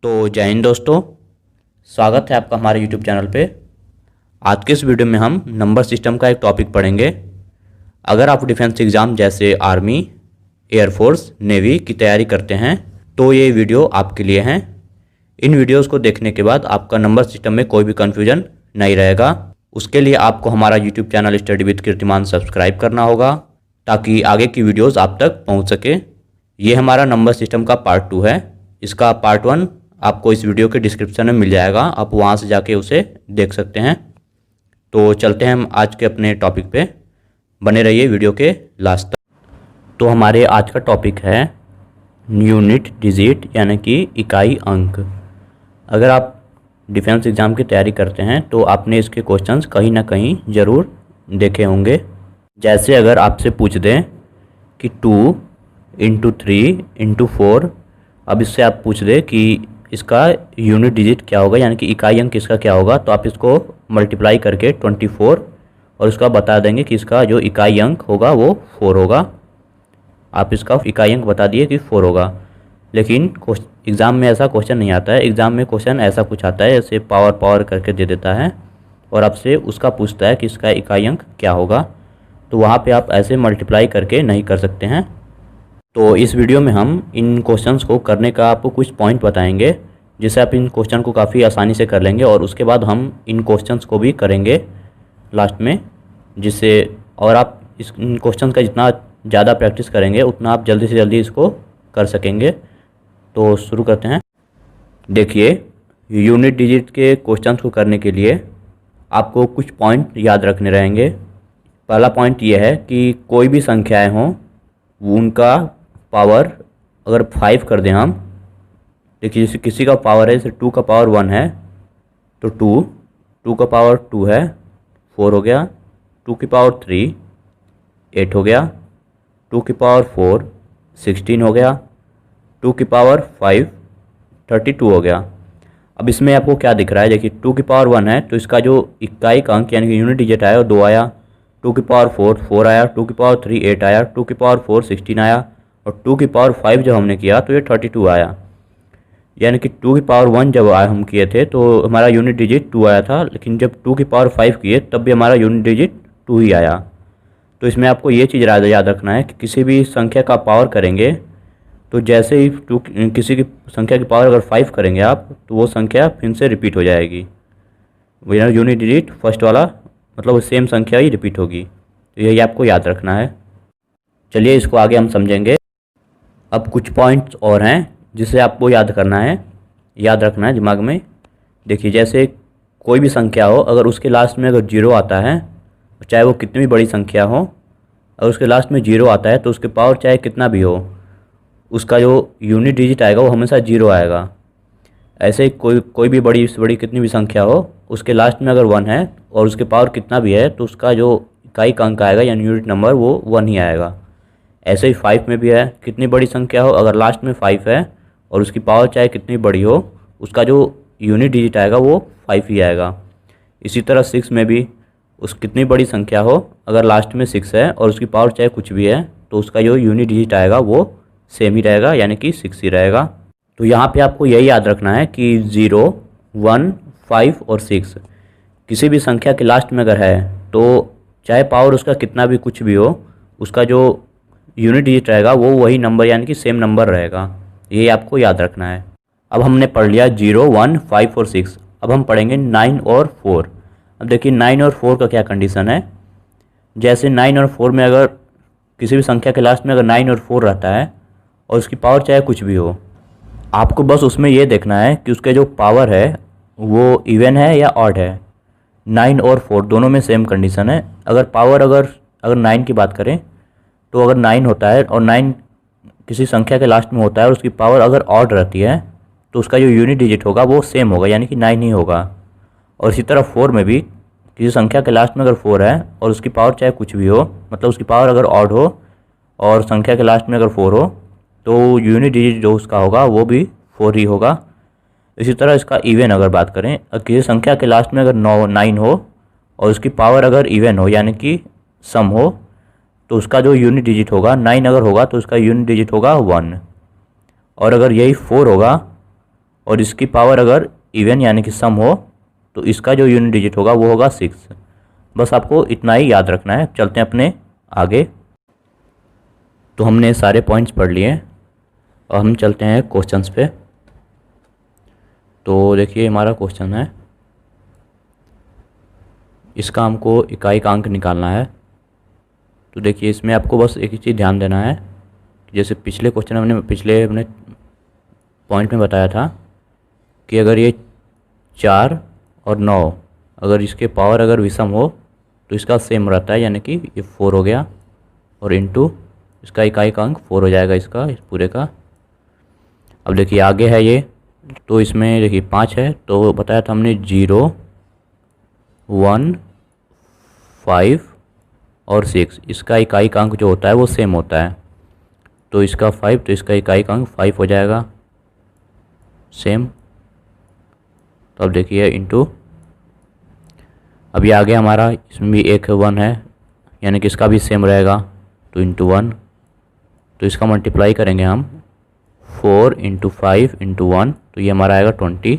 तो जय हिंद दोस्तों, स्वागत है आपका हमारे YouTube चैनल पे। आज के इस वीडियो में हम नंबर सिस्टम का एक टॉपिक पढ़ेंगे। अगर आप डिफेंस एग्ज़ाम जैसे आर्मी, एयरफोर्स, नेवी की तैयारी करते हैं तो ये वीडियो आपके लिए हैं। इन वीडियोस को देखने के बाद आपका नंबर सिस्टम में कोई भी कन्फ्यूजन नहीं रहेगा। उसके लिए आपको हमारा YouTube चैनल स्टडी विद कीर्तिमान सब्सक्राइब करना होगा ताकि आगे की वीडियोज़ आप तक पहुँच सके। ये हमारा नंबर सिस्टम का पार्ट 2 है। इसका पार्ट 1 आपको इस वीडियो के डिस्क्रिप्शन में मिल जाएगा, आप वहाँ से जाके उसे देख सकते हैं। तो चलते हैं हम आज के अपने टॉपिक पे, बने रहिए वीडियो के लास्ट तक। तो हमारे आज का टॉपिक है यूनिट डिजिट यानी कि इकाई अंक। अगर आप डिफेंस एग्ज़ाम की तैयारी करते हैं तो आपने इसके क्वेश्चंस कहीं ना कहीं ज़रूर देखे होंगे। जैसे अगर आपसे पूछ दें कि 2 × 3 × 4, अब इससे आप पूछ दें कि इसका यूनिट डिजिट क्या होगा यानी कि इकाई अंक इसका क्या होगा, तो आप इसको मल्टीप्लाई करके 24 और उसका बता देंगे कि इसका जो इकाई अंक होगा वो 4 होगा। आप इसका इकाई अंक बता दिए कि 4 होगा। लेकिन एग्ज़ाम में ऐसा क्वेश्चन नहीं आता है। एग्ज़ाम में क्वेश्चन ऐसा कुछ आता है, जैसे पावर करके दे देता है और आपसे उसका पूछता है कि इसका इकाई अंक क्या होगा। तो वहाँ पे आप ऐसे मल्टीप्लाई करके नहीं कर सकते हैं। तो इस वीडियो में हम इन क्वेश्चंस को करने का आपको कुछ पॉइंट बताएंगे, जिससे आप इन क्वेश्चन को काफ़ी आसानी से कर लेंगे और उसके बाद हम इन क्वेश्चंस को भी करेंगे लास्ट में, जिससे और आप इन क्वेश्चन का जितना ज़्यादा प्रैक्टिस करेंगे उतना आप जल्दी से जल्दी इसको कर सकेंगे। तो शुरू करते हैं। देखिए, यूनिट डिजिट के क्वेश्चंस को करने के लिए आपको कुछ पॉइंट याद रखने रहेंगे। पहला पॉइंट ये है कि कोई भी संख्याएँ हों उनका पावर अगर 5 कर दें हम, देखिए जैसे किसी का पावर है, जैसे 2 का पावर 1 है तो 2 का पावर 2 है 4 हो गया, 2 की पावर 3 8 हो गया, 2 की पावर 4 16 हो गया, 2 की पावर 5 32 हो गया। अब इसमें आपको क्या दिख रहा है, देखिए 2 की पावर 1 है तो इसका जो इकाई का अंक यानी कि यूनिट डिजिट आया वो 2 आया, 2 की पावर 4 आया, 2 की पावर 3 8 आया, 2 की पावर 4 16 आया और 2 की पावर 5 जब हमने किया तो ये 32 आया। यानी कि 2 की पावर 1 जब हम किए थे तो हमारा यूनिट डिजिट 2 आया था, लेकिन जब 2 की पावर 5 किए तब भी हमारा यूनिट डिजिट 2 ही आया। तो इसमें आपको ये चीज़ याद रखना है कि किसी भी संख्या का पावर करेंगे तो जैसे ही किसी की संख्या की पावर अगर 5 करेंगे आप तो वो संख्या फिर से रिपीट हो जाएगी। यूनिट डिजिट फर्स्ट वाला मतलब सेम संख्या ही रिपीट होगी। तो यही आपको याद रखना है। चलिए इसको आगे हम समझेंगे। अब कुछ पॉइंट्स और हैं जिसे आपको याद रखना है दिमाग में। देखिए, जैसे कोई भी संख्या हो, अगर उसके लास्ट में अगर 0 आता है, चाहे वो कितनी भी बड़ी संख्या हो, अगर उसके लास्ट में 0 आता है तो उसके पावर चाहे कितना भी हो, उसका जो यूनिट डिजिट आएगा वो हमेशा 0 आएगा। ऐसे कोई भी बड़ी कितनी भी संख्या हो, उसके लास्ट में अगर 1 है और उसके पावर कितना भी है तो उसका जो इकाई का अंक आएगा यानी यूनिट नंबर वो 1 ही आएगा। ऐसे ही 5 में भी है, कितनी बड़ी संख्या हो, अगर लास्ट में 5 है और उसकी पावर चाहे कितनी बड़ी हो, उसका जो यूनिट डिजिट आएगा वो 5 ही आएगा। इसी तरह 6 में भी कितनी बड़ी संख्या हो, अगर लास्ट में 6 है और उसकी पावर चाहे कुछ भी है तो उसका जो यूनिट डिजिट आएगा वो सेम ही रहेगा यानी कि 6 ही रहेगा। तो यहाँ पे आपको यही याद रखना है कि 0 1 5 और 6 किसी भी संख्या के लास्ट में अगर है तो चाहे पावर उसका कितना भी कुछ भी हो, उसका जो यूनिट डिजिट रहेगा वो वही नंबर यानी कि सेम नंबर रहेगा। ये आपको याद रखना है। अब हमने पढ़ लिया 0 1 5 और 6। अब हम पढ़ेंगे 9 और 4। अब देखिए 9 और 4 का क्या कंडीशन है। जैसे 9 और 4 में अगर किसी भी संख्या के लास्ट में अगर 9 और 4 रहता है और उसकी पावर चाहे कुछ भी हो, आपको बस उसमें ये देखना है कि उसके जो पावर है वो इवन है या ऑड है। 9 और 4 दोनों में सेम कंडीशन है। अगर पावर अगर 9 की बात करें तो अगर 9 होता है और 9 किसी संख्या के लास्ट में होता है और उसकी पावर अगर ऑड रहती है तो उसका जो यूनिट डिजिट होगा वो सेम होगा यानी कि 9 ही होगा। और इसी तरह 4 में भी किसी संख्या के लास्ट में अगर 4 है और उसकी पावर चाहे कुछ भी हो, मतलब उसकी पावर अगर ऑड हो और संख्या के लास्ट में अगर 4 हो तो यूनिट डिजिट जो उसका होगा वो भी 4 ही होगा। इसी तरह इसका इवन अगर बात करें, किसी संख्या के लास्ट में अगर 9 हो और उसकी पावर अगर इवन हो यानी कि सम हो तो उसका जो यूनिट डिजिट होगा 9 अगर होगा तो उसका यूनिट डिजिट होगा 1। और अगर यही 4 होगा और इसकी पावर अगर इवन यानी कि सम हो तो इसका जो यूनिट डिजिट होगा वो होगा 6। बस आपको इतना ही याद रखना है। चलते हैं अपने आगे। तो हमने सारे पॉइंट्स पढ़ लिए और हम चलते हैं क्वेश्चंस पे। तो देखिए हमारा क्वेश्चन है, इसका हमको इकाई का अंक निकालना है। तो देखिए इसमें आपको बस एक ही चीज़ ध्यान देना है, जैसे पिछले हमने पॉइंट में बताया था कि अगर ये 4 और 9 अगर इसके पावर अगर विषम हो तो इसका सेम रहता है, यानी कि ये 4 हो गया और इनटू इसका इकाई का अंक 4 हो जाएगा इसका, इस पूरे का। अब देखिए आगे है ये, तो इसमें देखिए 5 है, तो बताया था हमने 0, 1, 5 और 6, इसका इकाई का अंक जो होता है वो सेम होता है। तो इसका 5, तो इसका इकाई का अंक 5 हो जाएगा सेम। तो अब देखिए इनटू, अब ये आगे हमारा इसमें भी एक 1 है, यानी कि इसका भी सेम रहेगा, तो इंटू 1। तो इसका मल्टीप्लाई करेंगे हम 4 × 5 × 1, तो ये हमारा आएगा 20।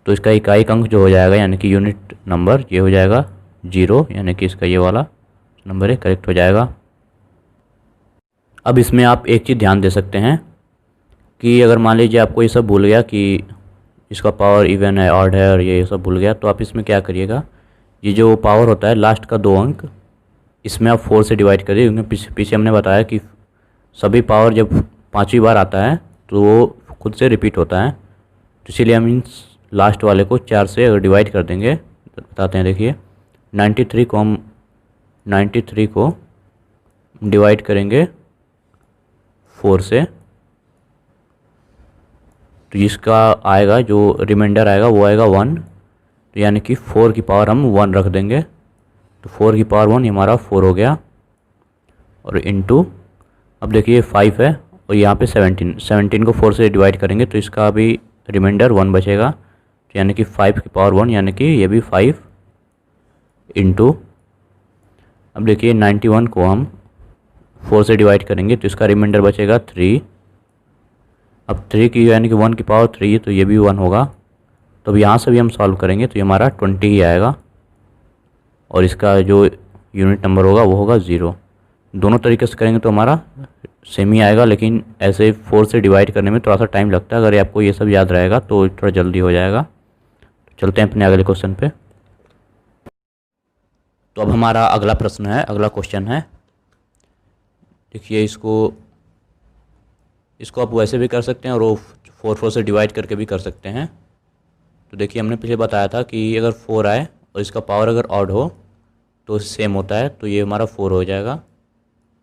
तो इसका इकाई का अंक जो हो जाएगा यानी कि यूनिट नंबर ये हो जाएगा 0, यानी कि इसका ये वाला नंबर है करेक्ट हो जाएगा। अब इसमें आप एक चीज़ ध्यान दे सकते हैं कि अगर मान लीजिए आपको ये सब भूल गया कि इसका पावर इवन है ऑड है और ये सब भूल गया, तो आप इसमें क्या करिएगा, ये जो पावर होता है लास्ट का 2 अंक, इसमें आप 4 से डिवाइड करिए, क्योंकि पीछे हमने बताया कि सभी पावर जब 5वीं बार आता है तो वो खुद से रिपीट होता है। तो इसीलिए हम इन लास्ट वाले को 4 से अगर डिवाइड कर देंगे तो बताते हैं। देखिए 93 को डिवाइड करेंगे 4 से, तो इसका आएगा जो रिमाइंडर आएगा वो आएगा 1। तो यानी कि 4 की पावर हम 1 रख देंगे, तो 4 की पावर 1 ये हमारा 4 हो गया। और इनटू, अब देखिए 5 है और यहाँ पे 17 को 4 से डिवाइड करेंगे तो इसका भी रिमाइंडर 1 बचेगा, तो यानी कि 5 की पावर 1, यानी कि ये भी 5 इंटू, अब देखिए 91 को हम 4 से डिवाइड करेंगे तो इसका रिमाइंडर बचेगा 3। अब 3 की यानी कि 1 की पावर 3, तो ये भी 1 होगा। तो अब यहाँ से भी हम सॉल्व करेंगे तो ये हमारा 20 ही आएगा और इसका जो यूनिट नंबर होगा वो होगा 0। दोनों तरीके से करेंगे तो हमारा सेम ही आएगा, लेकिन ऐसे 4 से डिवाइड करने में थोड़ा सा टाइम लगता है। अगर आपको ये सब याद रहेगा तो थोड़ा जल्दी हो जाएगा। चलते हैं अपने अगले क्वेश्चन पे। तो अब हमारा अगला प्रश्न है, अगला क्वेश्चन है, देखिए इसको आप वैसे भी कर सकते हैं और वो 4 से डिवाइड करके भी कर सकते हैं। तो देखिए हमने पीछे बताया था कि अगर 4 आए और इसका पावर अगर ऑड हो तो सेम होता है, तो ये हमारा 4 हो जाएगा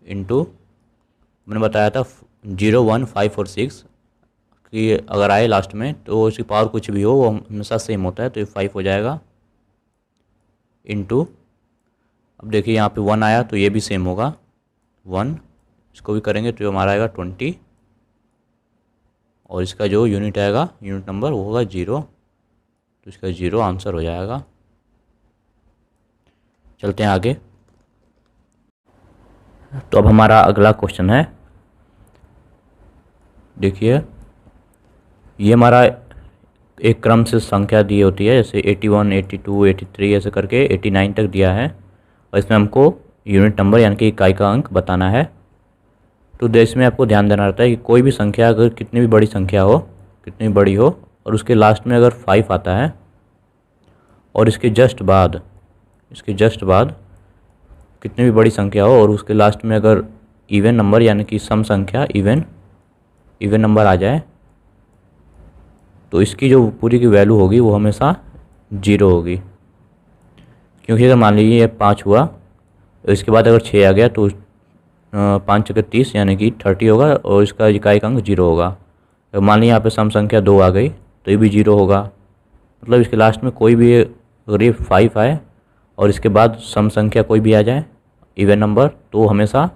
इंटू, मैंने बताया था 0, 1, 5 और 6 कि अगर आए लास्ट में तो इसकी पावर कुछ भी हो वो हमेशा सेम होता है, तो ये 5 हो जाएगा इंटू, अब देखिए यहाँ पे 1 आया तो ये भी सेम होगा 1, इसको भी करेंगे तो हमारा आएगा 20 और इसका जो यूनिट आएगा यूनिट नंबर वो होगा 0, तो इसका 0 आंसर हो जाएगा। चलते हैं आगे। तो अब हमारा अगला क्वेश्चन है, देखिए ये हमारा एक क्रम से संख्या दी होती है, जैसे 81, 82, 83 ऐसे करके 89 तक दिया है और इसमें हमको यूनिट नंबर यानी कि इकाई का अंक बताना है। तो इसमें आपको ध्यान देना रहता है कि कोई भी संख्या अगर कितनी भी बड़ी संख्या हो, कितनी भी बड़ी हो और उसके लास्ट में अगर 5 आता है और इसके जस्ट बाद कितनी भी बड़ी संख्या हो और उसके लास्ट में अगर इवन नंबर यानी कि सम संख्या इवन नंबर आ जाए तो इसकी जो पूरी की वैल्यू होगी वो हमेशा 0 होगी। क्योंकि अगर मान लीजिए ये 5 हुआ तो इसके बाद अगर 6 आ गया तो 5 × 30 यानी कि 30 होगा और इसका इकाई का अंक 0 होगा। अगर मान लीजिए यहाँ पे सम संख्या 2 आ गई तो ये भी 0 होगा। मतलब इसके लास्ट में कोई भी अगर ये 5 आए और इसके बाद सम संख्या कोई भी आ जाए इवन नंबर, तो हमेशा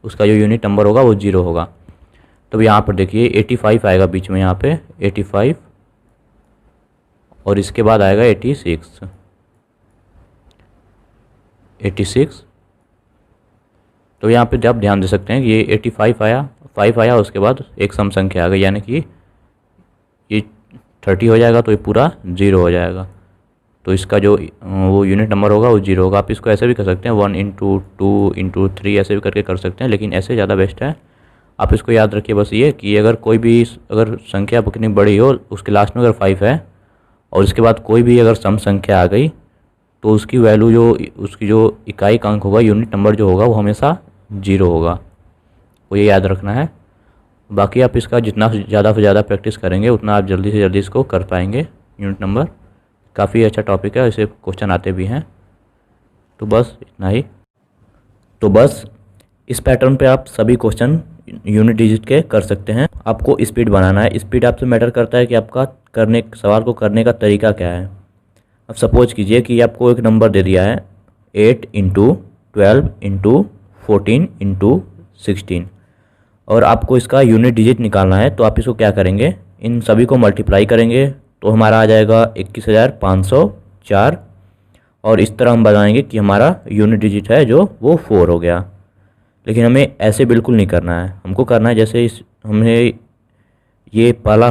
उसका जो यूनिट नंबर होगा वो 0 होगा। तो यहाँ पर देखिए 85 आएगा बीच में, यहाँ पे 85 और इसके बाद आएगा 86। तो यहाँ पे आप ध्यान दे सकते हैं कि ये 85 आया, 5 आया, उसके बाद एक सम संख्या आ गई, यानी कि 30 हो जाएगा तो ये पूरा 0 हो जाएगा। तो इसका जो वो यूनिट नंबर होगा वो 0 होगा। आप इसको ऐसे भी कर सकते हैं 1 इंटू 2 इंटू 3 ऐसे भी करके कर सकते हैं, लेकिन ऐसे ज़्यादा बेस्ट है। आप इसको याद रखिए बस ये कि अगर कोई भी अगर संख्या कितनी बड़ी हो, उसके लास्ट में अगर 5 है और इसके बाद कोई भी अगर सम संख्या आ गई तो उसकी वैल्यू जो उसकी जो इकाई अंक होगा, यूनिट नंबर जो होगा वो हमेशा 0 होगा। वो ये याद रखना है। बाकी आप इसका जितना ज़्यादा से ज़्यादा प्रैक्टिस करेंगे उतना आप जल्दी से जल्दी इसको कर पाएंगे। यूनिट नंबर काफ़ी अच्छा टॉपिक है, इसे क्वेश्चन आते भी हैं। तो बस इतना ही। तो बस इस पैटर्न पे आप सभी क्वेश्चन यूनिट डिजिट के कर सकते हैं। आपको स्पीड बनाना है। स्पीड आपसे मैटर करता है कि आपका सवाल को करने का तरीका क्या है। अब सपोज कीजिए कि आपको एक नंबर दे दिया है 8 इंटू 12 इंटू 14 इंटू 16 और आपको इसका यूनिट डिजिट निकालना है। तो आप इसको क्या करेंगे, इन सभी को मल्टीप्लाई करेंगे तो हमारा आ जाएगा 21,504 और इस तरह हम बताएंगे कि हमारा यूनिट डिजिट है जो वो 4 हो गया। लेकिन हमें ऐसे बिल्कुल नहीं करना है। हमको करना है जैसे हमने ये पहला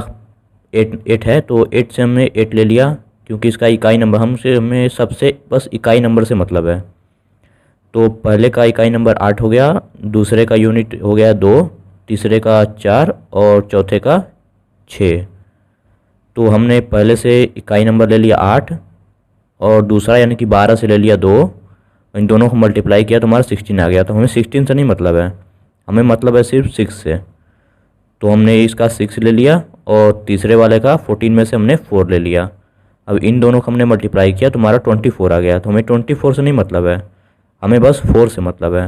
8 है तो 8 से हमने 8 ले लिया क्योंकि इसका इकाई नंबर हमें सबसे बस इकाई नंबर से मतलब है। तो पहले का इकाई नंबर 8 हो गया, दूसरे का यूनिट हो गया 2, तीसरे का 4 और चौथे का 6। तो हमने पहले से इकाई नंबर ले लिया 8 और दूसरा यानी कि 12 से ले लिया 2। इन दोनों को मल्टीप्लाई किया तो हमारा 16 आ गया। तो हमें 16 से नहीं मतलब है, हमें मतलब है सिर्फ 6 से। तो हमने इसका 6 ले लिया और तीसरे वाले का 14 में से हमने 4 ले लिया। अब इन दोनों को हमने मल्टीप्लाई किया तो हमारा 24 आ गया। तो हमें 24 से नहीं मतलब है, हमें बस 4 से मतलब है।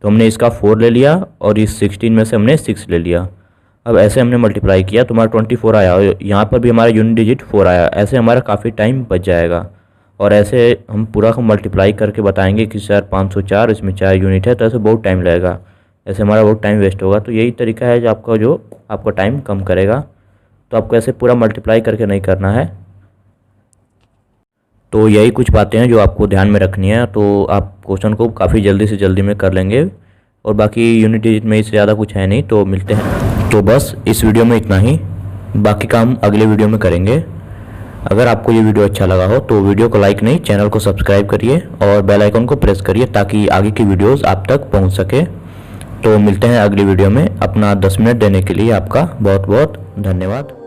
तो हमने इसका 4 ले लिया और इस 16 में से हमने 6 ले लिया। अब ऐसे हमने मल्टीप्लाई किया तो हमारा 24 आया और यहाँ पर भी हमारा यूनिट डिजिट 4 आया। ऐसे हमारा काफ़ी टाइम बच जाएगा और ऐसे हम पूरा को मल्टीप्लाई करके बताएंगे कि सर 504 इसमें 4 यूनिट है, तो ऐसे बहुत टाइम लगेगा, ऐसे हमारा बहुत टाइम वेस्ट होगा। तो यही तरीका है जो आपका टाइम कम करेगा। तो आपको ऐसे पूरा मल्टीप्लाई करके नहीं करना है। तो यही कुछ बातें हैं जो आपको ध्यान में रखनी है। तो आप क्वेश्चन को काफ़ी जल्दी से जल्दी में कर लेंगे और बाकी यूनिट डिजिट में इससे ज़्यादा कुछ है नहीं। तो मिलते हैं। तो बस इस वीडियो में इतना ही, बाकी काम अगले वीडियो में करेंगे। अगर आपको ये वीडियो अच्छा लगा हो तो वीडियो को लाइक नहीं, चैनल को सब्सक्राइब करिए और बेल आइकन को प्रेस करिए ताकि आगे की वीडियोस आप तक पहुंच सके। तो मिलते हैं अगली वीडियो में। अपना 10 मिनट देने के लिए आपका बहुत बहुत धन्यवाद।